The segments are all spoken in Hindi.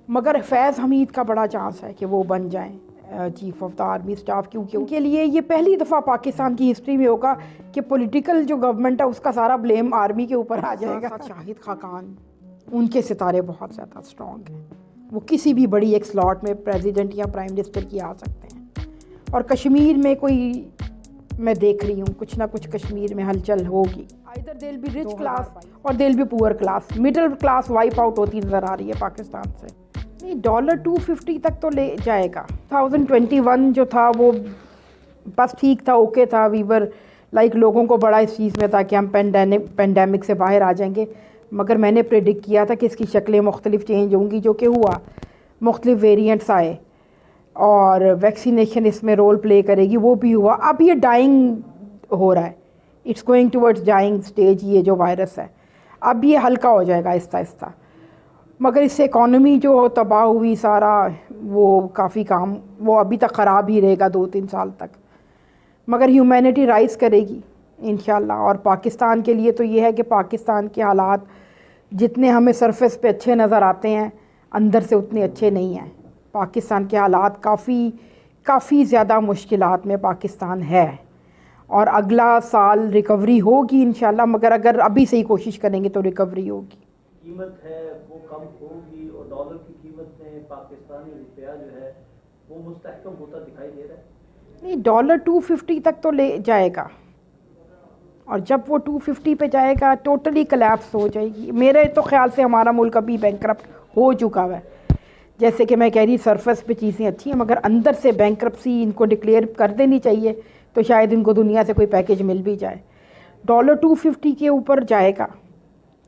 मगर फैज़ हमीद का बड़ा चांस है कि वो बन जाएं chief of the army staff, क्योंकि उनके लिए ये पहली दफ़ा पाकिस्तान की हिस्ट्री में होगा कि पॉलिटिकल जो गवर्नमेंट है उसका सारा ब्लेम आर्मी के ऊपर आ जाएगा। शाहिद खाकान, उनके सितारे बहुत ज़्यादा स्ट्रॉन्ग हैं, वो किसी भी बड़ी एक स्लॉट में प्रेसिडेंट या प्राइम मिनिस्टर की आ सकते हैं। और कश्मीर में कोई, मैं देख रही हूँ कुछ ना कुछ कश्मीर में हलचल होगी। आइदर देल बी रिच क्लास और देल B poor class, middle class wipe out होती नज़र आ रही है पाकिस्तान से। नहीं, $250 तक तो ले जाएगा। 2021 जो था वो बस ठीक था, ओके था, वीवर लाइक लोगों को बड़ा इस चीज़ में था कि हम पेंडेमिक से बाहर आ जाएंगे, मगर मैंने प्रेडिक्ट किया था कि इसकी शक्लें मुख्तलिफ चेंज होंगी, जो कि हुआ। मुख्तलिफ वेरिएंट्स आए और वैक्सीनेशन इसमें रोल प्ले करेगी, वो भी हुआ। अब ये डाइंग हो रहा है, it's going towards dying stage. ये जो वायरस है अब ये हल्का हो जाएगा आहिस्ता आहिस्ता, मगर इससे इकॉनमी जो तबाह हुई सारा, वो काफ़ी काम वो अभी तक ख़राब ही रहेगा 2-3 साल तक, मगर ह्यूमैनिटी राइज़ करेगी इंशाल्लाह। और पाकिस्तान के लिए तो ये है कि पाकिस्तान के हालात जितने हमें सरफेस पे अच्छे नज़र आते हैं, अंदर से उतने अच्छे नहीं हैं। पाकिस्तान के हालात काफ़ी ज़्यादा मुश्किलात में पाकिस्तान है, और अगला साल रिकवरी होगी इंशाल्लाह, मगर अगर अभी से ही कोशिश करेंगे तो रिकवरी होगी। कीमत है वो कम होगी और डॉलर की कीमत में पाकिस्तानी रुपया जो है वो मुस्तहकम होता दिखाई दे रहा है। नहीं, $250 तक तो ले जाएगा, और जब वो 250 पे जाएगा टोटली कलैप्स हो जाएगी। मेरे तो ख्याल से हमारा मुल्क अभी बैंकरप्ट हो चुका है। जैसे कि मैं कह रही, सरफेस पे चीज़ें अच्छी हैं, मगर अंदर से बैंकरप्सी इनको डिक्लेयर कर देनी चाहिए, तो शायद इनको दुनिया से कोई पैकेज मिल भी जाए। $250 के ऊपर जाएगा,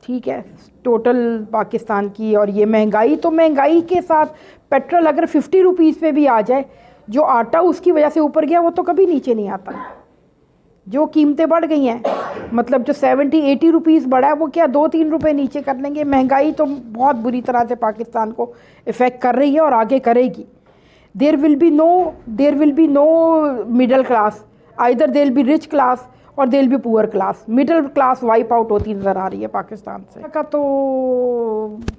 ठीक है, टोटल पाकिस्तान की। और ये महंगाई, तो महंगाई के साथ पेट्रोल अगर ₹50 पे भी आ जाए, जो आटा उसकी वजह से ऊपर गया वो तो कभी नीचे नहीं आता। जो कीमतें बढ़ गई हैं, मतलब जो 70-80 रुपीज़ बढ़ा है, वो क्या 2-3 रुपये नीचे कर लेंगे। महंगाई तो बहुत बुरी तरह से पाकिस्तान को इफ़ेक्ट कर रही है और आगे करेगी। There will be no middle class, either there be rich class और there be poor class. Middle class wipe out होती नज़र आ रही है पाकिस्तान से। का तो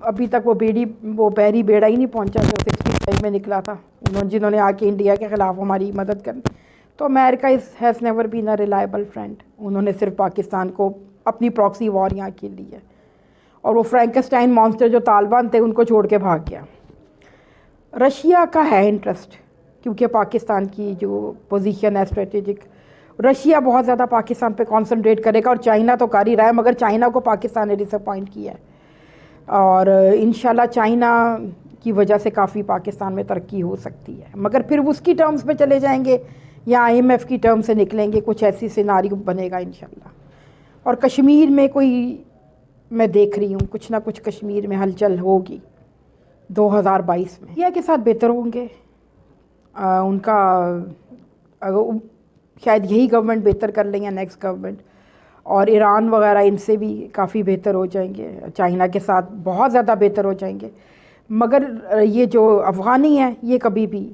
अभी तक वो बहरी बेड़ा ही नहीं पहुंचा जो 65 में निकला था, जिन्होंने आके इंडिया के ख़िलाफ़ हमारी मदद करनी। तो America has never been a reliable friend. उन्होंने सिर्फ पाकिस्तान को अपनी प्रॉक्सी वॉर यहाँ के लिए, और वो फ्रैंकेस्टाइन मॉन्स्टर जो तालिबान थे उनको छोड़ के भाग गया। रशिया का है इंटरेस्ट, क्योंकि पाकिस्तान की जो पोजीशन है स्ट्रेटेजिक, रशिया बहुत ज़्यादा पाकिस्तान पे कंसंट्रेट करेगा, और चाइना तो कर ही रहा है, मगर चाइना को पाकिस्तान ने डिसअपॉइंट किया है। और इंशाल्लाह चाइना की वजह से काफ़ी पाकिस्तान में तरक्की हो सकती है, मगर फिर उसकी टर्म्स पे चले जाएंगे या IMF की टर्म से निकलेंगे, कुछ ऐसी सिनारियो बनेगा इंशाल्लाह। और कश्मीर में कोई, मैं देख रही हूँ कुछ ना कुछ कश्मीर में हलचल होगी 2022 में। इंडिया के साथ बेहतर होंगे, उनका शायद यही गवर्नमेंट बेहतर कर लेंगे, नेक्स्ट गवर्नमेंट। और ईरान वगैरह इनसे भी काफ़ी बेहतर हो जाएंगे, चाइना के साथ बहुत ज़्यादा बेहतर हो जाएंगे। मगर ये जो अफ़गानी हैं, ये कभी भी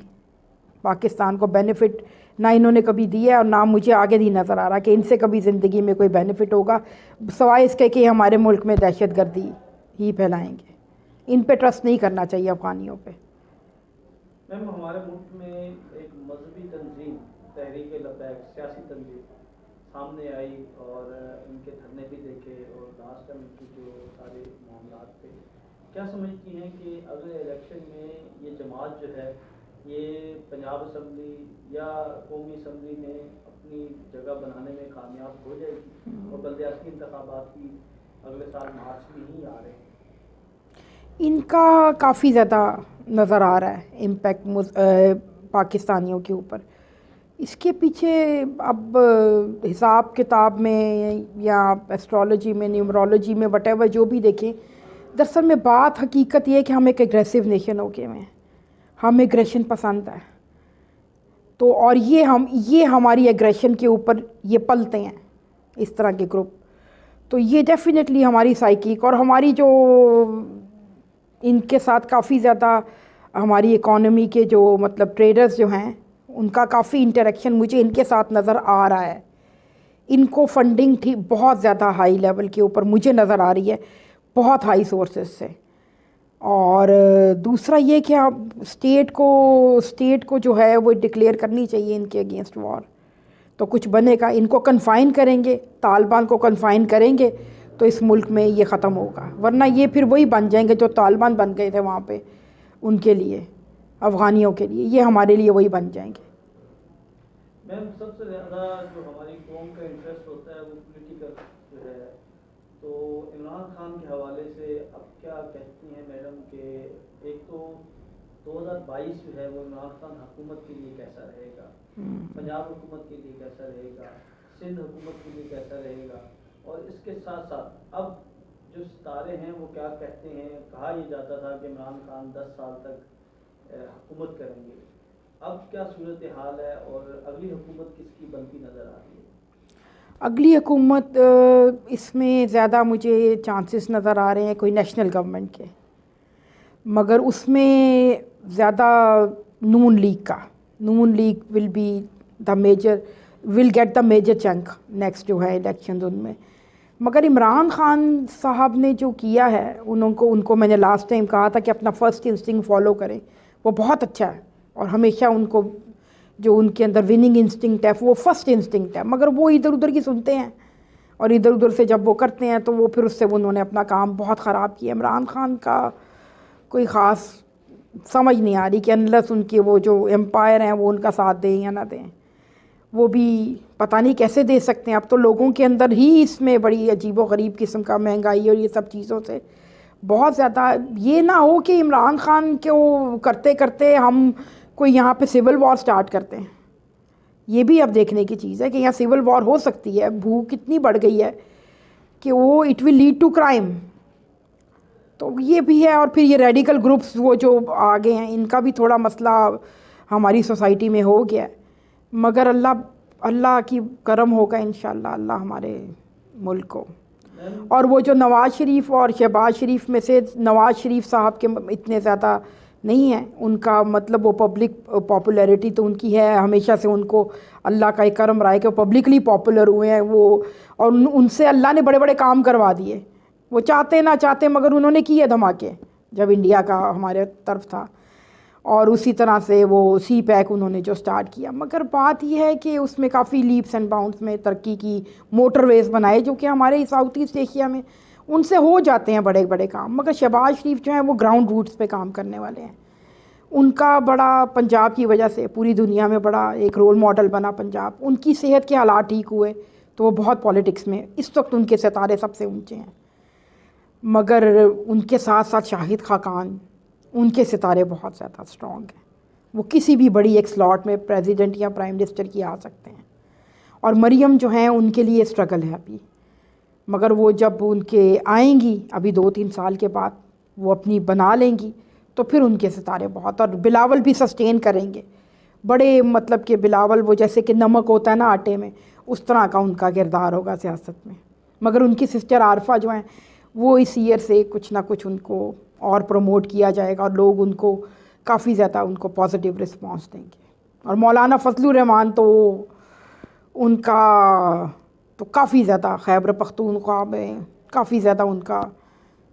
पाकिस्तान को बेनिफिट ना इन्होंने कभी दिया है, और ना मुझे आगे भी नज़र आ रहा कि इनसे कभी ज़िंदगी में कोई बेनिफिट होगा, सवाए इसके कि हमारे मुल्क में दहशतगर्दी ही फैलाएंगे। इन पे ट्रस्ट नहीं करना चाहिए अफ़गानियों पे। मैम, हमारे मुल्क में एक मजहबी तंजीम तहरीक-ए-लब्बैक सियासी तंजीम सामने आई और इनके धरने भी देखे, और लास्ट टाइम की जो सारे मामला थे, क्या समझती हैं कि अगले इलेक्शन में ये जमात जो है ये पंजाब असम्बली या कौमी असम्बली में अपनी जगह बनाने में कामयाब हो जाएगी? और बल्दियाती इंतखाबात भी अगले साल मार्च में ही आ रहे हैं। इनका काफ़ी ज़्यादा नज़र आ रहा है इम्पेक्ट पाकिस्तानियों के ऊपर। इसके पीछे अब हिसाब किताब में या एस्ट्रोलॉजी में, न्यूमरोलॉजी में, वटेवर जो भी देखें, दरअसल में बात हकीकत ये है कि हम एक एग्रेसिव नेशन हो गए हैं, हम एग्रेशन पसंद है। तो और ये हमारी एग्रेशन के ऊपर ये पलते हैं इस तरह के ग्रुप। तो ये डेफिनेटली हमारी साइकिक और हमारी जो इनके साथ काफ़ी ज़्यादा हमारी इकॉनमी के जो मतलब ट्रेडर्स जो हैं उनका काफ़ी इंटरेक्शन मुझे इनके साथ नज़र आ रहा है। इनको फंडिंग बहुत ज़्यादा हाई लेवल के ऊपर मुझे नज़र आ रही है, बहुत हाई सोर्सेज से। और दूसरा ये कि आप स्टेट को जो है वो डिक्लेयर करनी चाहिए इनके अगेंस्ट वॉर, तो कुछ बनेगा। इनको कन्फाइन करेंगे, तालिबान को कन्फाइन करेंगे तो इस मुल्क में ये ख़त्म होगा, वरना ये फिर वही बन जाएंगे जो तालिबान बन गए थे वहाँ पे उनके लिए, अफ़गानियों के लिए, ये हमारे लिए वही बन जाएंगे। मैम सबसे ज़्यादा जो हमारी कौम का इंटरेस्ट होता है वो पॉलिटिकल जो है, तो इमरान खान के हवाले से अब क्या कहती हैं मैडम कि एक तो 2022 जो है वो इमरान खान हुकूमत के लिए कैसा रहेगा, पंजाब हुकूमत के लिए कैसा रहेगा, सिंध हुकूमत के लिए कैसा रहेगा, और इसके साथ साथ अब जो सितारे हैं वो क्या कहते हैं। कहा यह जाता था कि इमरान खान 10 साल तक हुकूमत करेंगे, अब क्या सूरत हाल है और अगली हुकूमत किसकी बनती नज़र आ रही है? अगली हुकूमत इसमें ज़्यादा मुझे चांसेस नज़र आ रहे हैं कोई नेशनल गवर्नमेंट के, मगर उसमें ज़्यादा Noon league will get the major chunk next जो है इलेक्शन उनमें। मगर इमरान खान साहब ने जो किया है, उनको मैंने लास्ट टाइम कहा था कि अपना फ़र्स्ट इंस्टिंक्ट फॉलो करें, वो बहुत अच्छा है। और हमेशा उनको जो उनके अंदर विनिंग इंस्टिंक्ट है वो फर्स्ट इंस्टिंक्ट है, मगर वो इधर उधर की सुनते हैं और इधर उधर से जब वो करते हैं तो वो फिर उससे उन्होंने अपना काम बहुत ख़राब किया। इमरान खान का कोई ख़ास समझ नहीं आ रही कि अनलेस उनके वो जो एम्पायर हैं वो उनका साथ दें या ना दें, वो भी पता नहीं कैसे दे सकते हैं। अब तो लोगों के अंदर ही इसमें बड़ी अजीबो गरीब किस्म का महंगाई और ये सब चीज़ों से बहुत ज़्यादा, ये ना हो कि इमरान खान को करते करते हम कोई यहाँ पे सिविल वॉर स्टार्ट करते हैं। ये भी अब देखने की चीज़ है कि यहाँ सिविल वॉर हो सकती है, भूख इतनी बढ़ गई है कि वो it will lead to crime, तो ये भी है। और फिर ये रेडिकल ग्रुप्स वो जो आगे हैं, इनका भी थोड़ा मसला हमारी सोसाइटी में हो गया है, मगर अल्लाह की करम होगा इंशाल्लाह, अल्लाह हमारे मुल्क को। और वो जो नवाज़ शरीफ और शहबाज शरीफ में से नवाज़ शरीफ साहब के इतने ज़्यादा नहीं है, उनका मतलब वो पब्लिक पॉपुलैरिटी तो उनकी है हमेशा से, उनको अल्लाह का एक करम रहा है कि वो पब्लिकली पॉपुलर हुए हैं वो, और उनसे अल्लाह ने बड़े बड़े काम करवा दिए, वो चाहते ना चाहते मगर उन्होंने किए धमाके जब इंडिया का हमारे तरफ था। और उसी तरह से वो सी पैक उन्होंने जो स्टार्ट किया, मगर बात यह है कि उसमें काफ़ी लीप्स एंड बाउंड्स में तरक्की की, मोटरवेज़ बनाए जो कि हमारे साउथ ईस्ट एशिया में उनसे हो जाते हैं बड़े बड़े काम। मगर शहबाज शरीफ जो हैं वो ग्राउंड रूट्स पे काम करने वाले हैं, उनका बड़ा पंजाब की वजह से पूरी दुनिया में बड़ा एक रोल मॉडल बना पंजाब। उनकी सेहत के हालात ठीक हुए तो वो बहुत पॉलिटिक्स में इस वक्त उनके सितारे सबसे ऊंचे हैं, मगर उनके साथ साथ शाहिद खाकान, उनके सितारे बहुत ज़्यादा स्ट्रॉन्ग हैं, वो किसी भी बड़ी एक स्लॉट में प्रेसिडेंट या प्राइम मिनिस्टर की आ सकते हैं। और मरियम जो हैं उनके लिए स्ट्रगल है अभी, मगर वो जब उनके आएंगी अभी 2-3 साल के बाद, वो अपनी बना लेंगी तो फिर उनके सितारे बहुत। और बिलावल भी सस्टेन करेंगे, बड़े मतलब कि बिलावल वो जैसे कि नमक होता है ना आटे में, उस तरह का उनका किरदार होगा सियासत में। मगर उनकी सिस्टर आरफा जो हैं वो इस ईयर से कुछ ना कुछ उनको और प्रमोट किया जाएगा और लोग उनको काफ़ी ज़्यादा उनको पॉजिटिव रिस्पांस देंगे। और मौलाना फजलुर रहमान तो उनका तो काफ़ी ज़्यादा खैबर पख्तूनख्वा में काफ़ी ज़्यादा उनका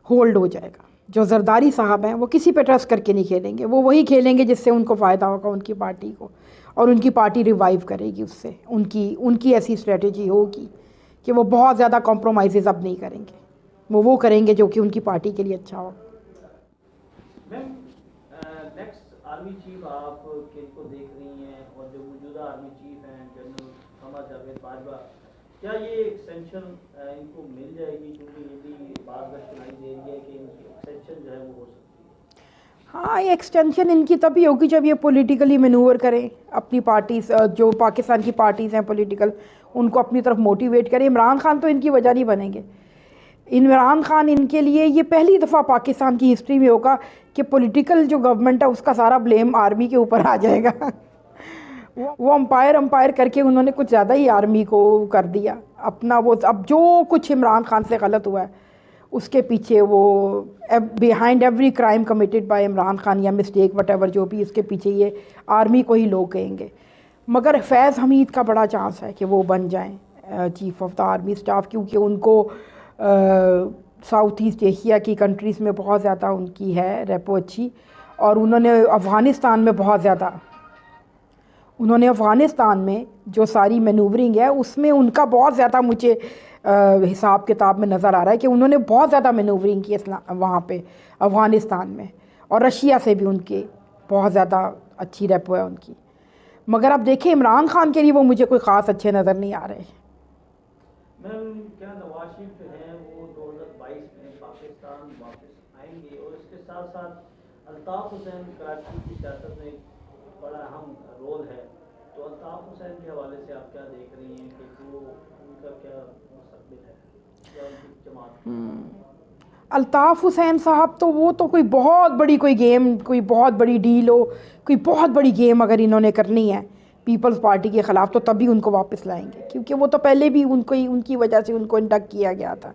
होल्ड हो जाएगा। जो जरदारी साहब हैं वो किसी पे ट्रस्ट करके नहीं खेलेंगे, वो वही खेलेंगे जिससे उनको फ़ायदा होगा उनकी पार्टी को, और उनकी पार्टी रिवाइव करेगी उससे। उनकी ऐसी स्ट्रेटजी होगी कि वो बहुत ज़्यादा कॉम्प्रोमाइज़ अब नहीं करेंगे, वो करेंगे जो कि उनकी पार्टी के लिए अच्छा हो। मैम नेक्स्ट आर्मी चीफ आप किनको देख रही हैं, और जो मौजूदा आर्मी चीफ हैं जनरल कमर जावेद बाजवा, क्या ये एक्सटेंशन इनको मिल जाएगी? क्योंकि ये भी बात सुनाई दे रही है कि इनकी एक्सटेंशन जो है वो हो सकती है। हाँ, ये एक्सटेंशन इनकी तभी होगी जब ये पॉलिटिकली मैनूवर करें, अपनी पार्टी जो पाकिस्तान की पार्टीज़ हैं पॉलिटिकल, उनको अपनी तरफ मोटिवेट करें। इमरान खान तो इनकी वजह नहीं बनेंगे। इमरान खान इनके लिए ये पहली दफ़ा पाकिस्तान की हिस्ट्री में होगा कि पॉलिटिकल जो गवर्नमेंट है उसका सारा ब्लेम आर्मी के ऊपर आ जाएगा। वो अंपायर करके उन्होंने कुछ ज़्यादा ही आर्मी को कर दिया अपना। वो अब जो कुछ इमरान खान से गलत हुआ है उसके पीछे वो behind every crime committed by Imran Khan या मिस्टेक वट जो भी, उसके पीछे ये आर्मी को ही लोग कहेंगे। मगर फैज़ हमीद का बड़ा चांस है कि वो बन जाएं chief of the army staff, क्योंकि उनको साउथ ईस्ट एशिया की कंट्रीज़ में बहुत ज़्यादा उनकी है रेपो अच्छी। और उन्होंने अफ़गानिस्तान में जो सारी मैनूवरिंग है उसमें उनका बहुत ज़्यादा मुझे हिसाब किताब में नज़र आ रहा है कि उन्होंने बहुत ज़्यादा मैनूवरिंग की वहाँ पे अफ़गानिस्तान में। और रशिया से भी उनके बहुत ज़्यादा अच्छी रेपो है उनकी। मगर अब देखिए इमरान खान के लिए वो मुझे कोई ख़ास अच्छे नज़र नहीं आ रहे। मैम क्या नवाज शरीफ जो हैं वो 2022 में पाकिस्तान वापस आएंगे, और इसके साथ साथ अल्ताफ़ हुसैन कराची की सियासत में बड़ा अहम रोल है, तो अल्ताफ़ हुसैन के हवाले से आप क्या देख रही हैं कि वो उनका क्या मुस्तक़बिल है, क्या उनकी जमात? अल्ताफ़ हुसैन साहब तो वो तो कोई बहुत बड़ी कोई बहुत बड़ी डील हो, कोई बहुत बड़ी गेम अगर इन्होंने करनी है पीपल्स पार्टी के ख़िलाफ़ तो तभी उनको वापस लाएंगे, क्योंकि वो तो पहले भी उनकी वजह से उनको इंडक्ट किया गया था।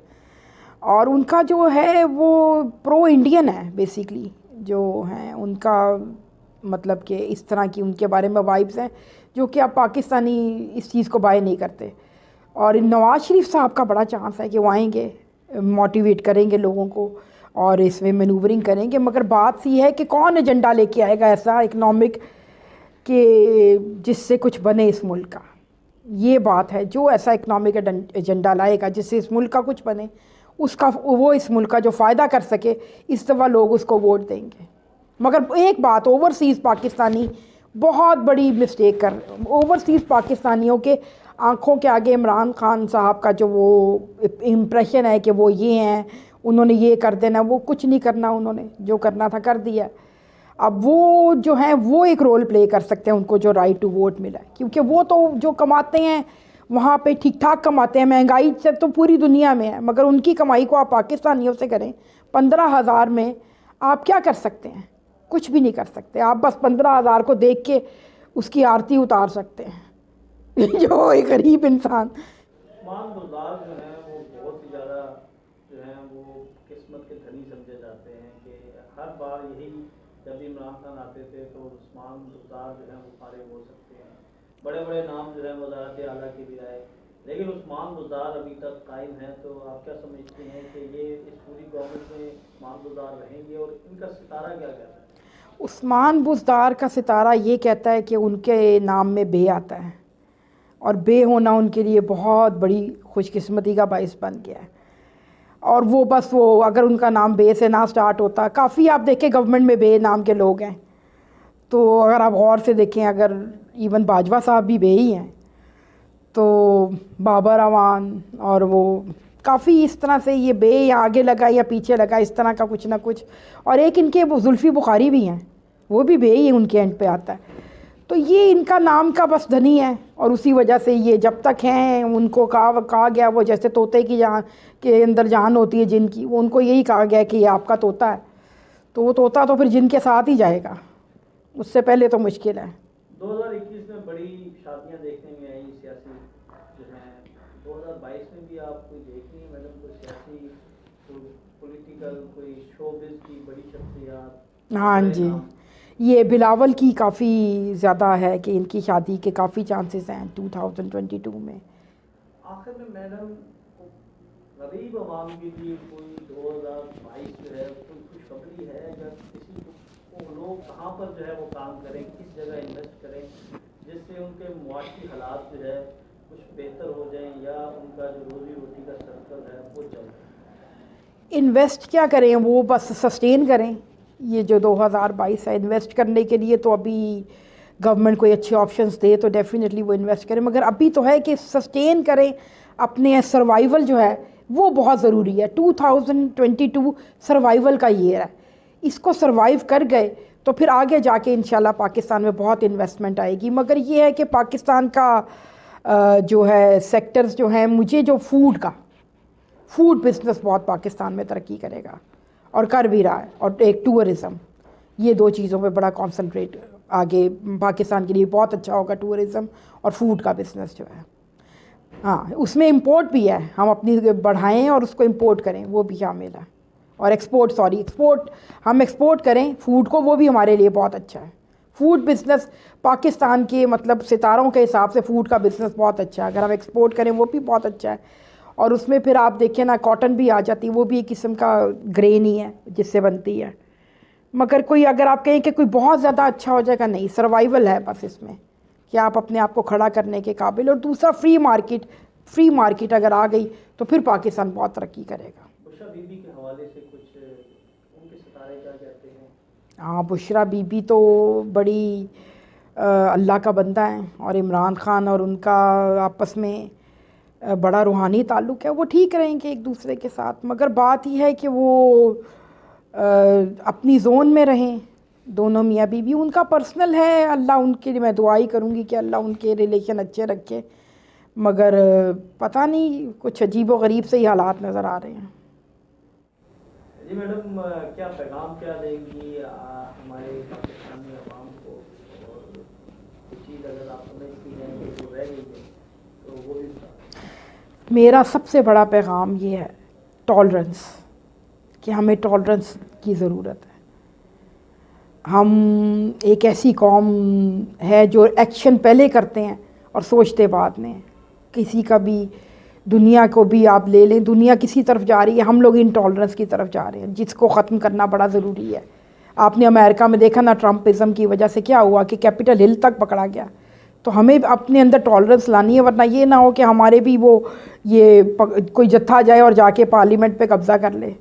और उनका जो है वो प्रो इंडियन है बेसिकली, जो है उनका मतलब कि इस तरह की उनके बारे में वाइब्स हैं जो कि आप पाकिस्तानी इस चीज़ को बाय नहीं करते। और नवाज़ शरीफ साहब का बड़ा चांस है कि वो आएंगे, मोटिवेट करेंगे लोगों को और इसमें मैनूवरिंग करेंगे। मगर बात सी है कि कौन एजेंडा लेके आएगा ऐसा इकनॉमिक कि जिससे कुछ बने इस मुल्क का। ये बात है, जो ऐसा इकनॉमिक एजेंडा लाएगा जिससे इस मुल्क का कुछ बने, उसका वो इस मुल्क का जो फ़ायदा कर सके, इस दफ़ा लोग उसको वोट देंगे। मगर एक बात, ओवरसीज़ पाकिस्तानी बहुत बड़ी मिस्टेक कर रहे हैं। ओवरसीज़ पाकिस्तानियों के आँखों के आगे इमरान खान साहब का जो वो इम्प्रेशन है कि वो ये हैं, उन्होंने ये कर देना, वो कुछ नहीं करना, उन्होंने जो करना था कर दिया। अब वो जो हैं वो एक रोल प्ले कर सकते हैं, उनको जो राइट टू वोट मिला है, क्योंकि वो तो जो कमाते हैं वहाँ पे ठीक ठाक कमाते हैं। महंगाई से तो पूरी दुनिया में है, मगर उनकी कमाई को आप पाकिस्तानियों से करें 15,000 में आप क्या कर सकते हैं? कुछ भी नहीं कर सकते। आप बस 15,000 को देख के उसकी आरती उतार सकते हैं जो एक गरीब इंसान। उस्मान बुज़दार जो हैं वो बहुत ही ज़्यादा जो हैं वो किस्मत के धनी समझे जाते हैं कि हर बार यही, जब इमरान खान आते थे तो उस्मान बुज़दार जो हैं वो फारिग हो सकते हैं। बड़े बड़े नाम जो हैं वज़ारत आला के भी आए, लेकिन उस्मान बुज़दार अभी तक कायम है। तो आप क्या समझते हैं कि ये इस पूरी गवर्नमेंट में उस्मान बुज़दार रहेंगे, और इनका सितारा क्या कहता है? उस्मान बुज़दार का सितारा ये कहता है कि उनके नाम में बे आता है, और बे होना उनके लिए बहुत बड़ी खुशकिस्मती का बाइस बन गया है। और वो बस वो अगर उनका नाम बे से ना स्टार्ट होता, काफ़ी आप देखें गवर्नमेंट में बे नाम के लोग हैं, तो अगर आप गौर से देखें, अगर इवन बाजवा साहब भी बे ही हैं, तो बाबर अवान और वो काफ़ी इस तरह से ये बे या आगे लगा या पीछे लगा, इस तरह का कुछ ना कुछ। और एक इनके वो जुल्फ़ी बुखारी भी हैं, वो भी बे ही उनके एंड पे आता है। तो ये इनका नाम का बस धनी है, और उसी वजह से ये जब तक हैं उनको कहा गया, वो जैसे तोते की जान के अंदर जान होती है जिन की, वो उनको यही कहा गया कि ये आपका तोता है, तो वो तोता तो फिर जिन के साथ ही जाएगा, उससे पहले तो मुश्किल है। 2021 में बड़ी शादियां देखने में आई सियासी जो हैं, 2022 में भी आप कोई देख रही हैं मैडम, कोई सियासी, कोई पॉलिटिकल, कोई शोबिज़ की बड़ी शख्सियत? हाँ जी, ये बिलावल की काफ़ी ज़्यादा है कि इनकी शादी के काफ़ी चांसेस हैं 2022 में। आखिर में मैडम, गरीब आवाम के लिए कोई 2022 जो है कोई खुशखबरी है? अगर किसी को लोग कहाँ पर जो है वो काम करें, किस जगह इन्वेस्ट करें जिससे उनके मुआशी हालात जो है कुछ बेहतर हो जाएं, या उनका जो रोज़ी रोटी का सर्कल है वो चल जाए? इन्वेस्ट क्या करें, वो बस सस्टेन करें। ये जो 2022 है, इन्वेस्ट करने के लिए तो अभी गवर्नमेंट कोई अच्छे ऑप्शंस दे तो डेफिनेटली वो इन्वेस्ट करें, मगर अभी तो है कि सस्टेन करें अपने सर्वाइवल जो है वो बहुत ज़रूरी है। 2022 सर्वाइवल का ईयर है, इसको सर्वाइव कर गए तो फिर आगे जाके इंशाल्लाह पाकिस्तान में बहुत इन्वेस्टमेंट आएगी। मगर ये है कि पाकिस्तान का जो है सेक्टर्स जो हैं, मुझे जो फूड बिज़नेस बहुत पाकिस्तान में तरक्की करेगा और कर भी रहा है, और एक टूरिज़म, ये दो चीज़ों पे बड़ा कॉन्सनट्रेट आगे पाकिस्तान के लिए बहुत अच्छा होगा, टूरिज़म और फूड का बिज़नेस जो है। हाँ, उसमें इंपोर्ट भी है, हम अपनी बढ़ाएं और उसको इंपोर्ट करें, वो भी शामिल है। और एक्सपोर्ट हम एक्सपोर्ट करें फूड को, वो भी हमारे लिए बहुत अच्छा है। फूड बिज़नेस पाकिस्तान के मतलब सितारों के हिसाब से फूड का बिज़नेस बहुत अच्छा है, अगर हम एक्सपोर्ट करें वो भी बहुत अच्छा है। और उसमें फिर आप देखें ना कॉटन भी आ जाती है, वो भी एक किस्म का ग्रेन ही है जिससे बनती है। मगर कोई अगर आप कहें कि कोई बहुत ज़्यादा अच्छा हो जाएगा, नहीं, सर्वाइवल है बस इसमें कि आप अपने आप को खड़ा करने के काबिल। और दूसरा फ्री मार्केट अगर आ गई तो फिर पाकिस्तान बहुत तरक्की करेगा। बुशरा बीबी के हवाले से कुछ उनके सितारे क्या कहते हैं? हाँ, बुशरा बीबी तो बड़ी अल्लाह का बंदा है, और इमरान ख़ान और उनका आपस में बड़ा रूहानी ताल्लुक़ है। वो ठीक रहेंगे एक दूसरे के साथ, मगर बात यह है कि वो अपनी जोन में रहें दोनों मियाँ बीवी। उनका पर्सनल है, अल्लाह उनके लिए मैं दुआई करूँगी कि अल्लाह उनके रिलेशन अच्छे रखे, मगर पता नहीं कुछ अजीब व गरीब से ही हालात नज़र आ रहे हैं। जी मैडम, क्या पैगाम क्या देंगी हमारे पाकिस्तानी अवाम को, और कुछ चीज़ अगर आप समझती हैं कि वो रह गई है तो वो भी बताएं। मेरा सबसे बड़ा पैगाम ये है टॉलरेंस, कि हमें टॉलरेंस की ज़रूरत है। हम एक ऐसी कौम है जो एक्शन पहले करते हैं और सोचते बाद में। किसी का भी, दुनिया को भी आप ले लें, दुनिया किसी तरफ जा रही है, हम लोग इंटॉलरेंस की तरफ जा रहे हैं, जिसको ख़त्म करना बड़ा ज़रूरी है। आपने अमेरिका में देखा ना, ट्रम्पिज़म की वजह से क्या हुआ कि कैपिटल हिल तक पकड़ा गया। तो हमें अपने अंदर टॉलरेंस लानी है, वरना ये ना हो कि हमारे भी वो कोई जत्था जाए और जाके पार्लियामेंट पे कब्ज़ा कर ले।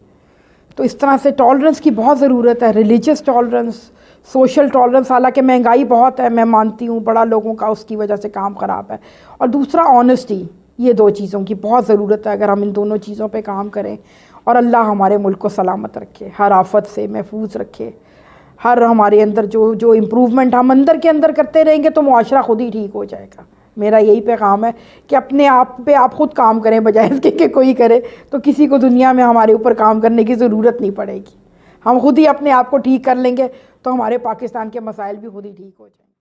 तो इस तरह से टॉलरेंस की बहुत ज़रूरत है, रिलीजियस टॉलरेंस, सोशल टॉलरेंस। हालांकि महंगाई बहुत है, मैं मानती हूँ, बड़ा लोगों का उसकी वजह से काम ख़राब है। और दूसरा ऑनेस्टी, ये दो चीज़ों की बहुत ज़रूरत है। अगर हम इन दोनों चीज़ों पे काम करें, और अल्लाह हमारे मुल्क को सलामत रखे, हर आफत से महफूज रखे, हर हमारे अंदर जो इम्प्रूवमेंट हम अंदर के अंदर करते रहेंगे तो मुआशरा खुद ही ठीक हो जाएगा। मेरा यही पैगाम है कि अपने आप पे आप खुद काम करें, बजाय इसके कि कोई करे, तो किसी को दुनिया में हमारे ऊपर काम करने की ज़रूरत नहीं पड़ेगी। हम खुद ही अपने आप को ठीक कर लेंगे तो हमारे पाकिस्तान के मसाइल भी खुद ही ठीक हो जाएंगे।